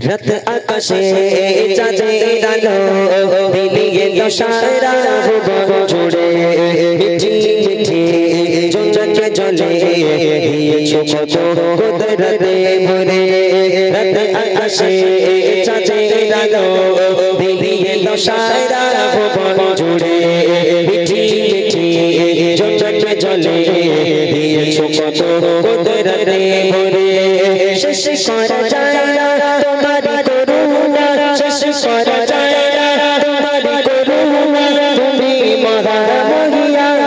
রাত আকাশে চাঁদের আলো বিলিয়ে তো সারা ভুবন জুড়ে মিঠি মিঠি চঞ্চল জলে দিয়েছো কত কুদরতে ভরে রাত আকাশে চাঁদের আলো বিলিয়ে তো সারা ভুবন জুড়ে মিঠি মিঠি চঞ্চল জলে দিয়েছো কত কুদরতে ভরে শেষ করা যায় না তোমারি করুণা শেষ করা যায় না তোমারি করুণা তুমি মহামহিয়ান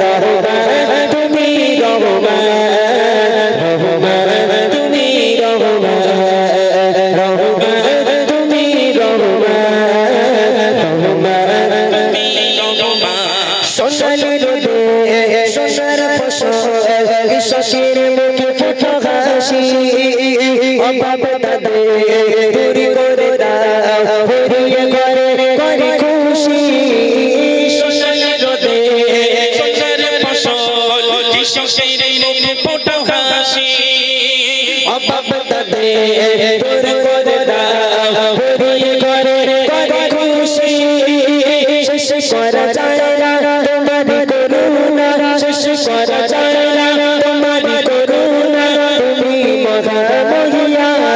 রহমান তুমি রহমান রহমান তুমি রহমান রহমান তুমি রহমান রহমান তুমি রহমান সোনালি রোদে সোনার ফসল কৃষকের মুখে ফুটো হাসি অভাব তাদের দূর করে দাও ভরিয়ে করে করে খুশি সোনালি রোদে সোনার ফসল কৃষকের মুখে ফুটো হাসি অভাব তাদের দূর করে দাও ভরিয়ে করে করে খুশি শেষ করা যায় না তোমারি করুণা শেষ করা যায় না তোমারি করুণা তুমি মহামহিয়ান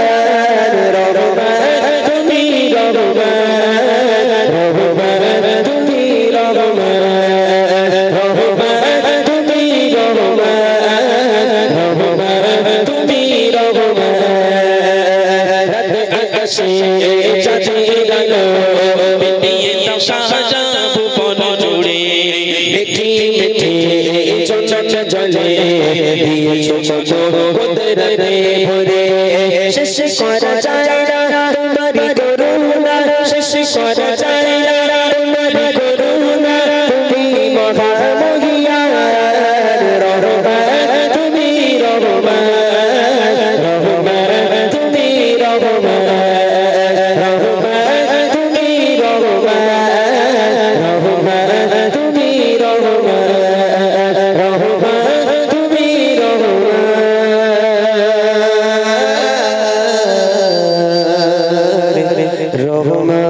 রহমান তুমি রহমান রহমান তুমি রহমান রহমান তুমি রহমান রহমান তুমি রহমান রাত আকাশে চাঁদের আলো মিটিয়ে দাও সাজা ভুবন জুড়ে মিঠি মিঠি চঞ্চল জলে দিয়েছো কত কুদরতে ভরে শেষ করা যায় না তোমারি করুণা শেষ করা যায় না তোমারি করুণা তুমি মহামহিয়ান রহমান তুমি রহমান রহমান তুমি রহমান রহমান তুমি রহমান রহমান তুমি রহমান রহমান তুমি রহমান রহমান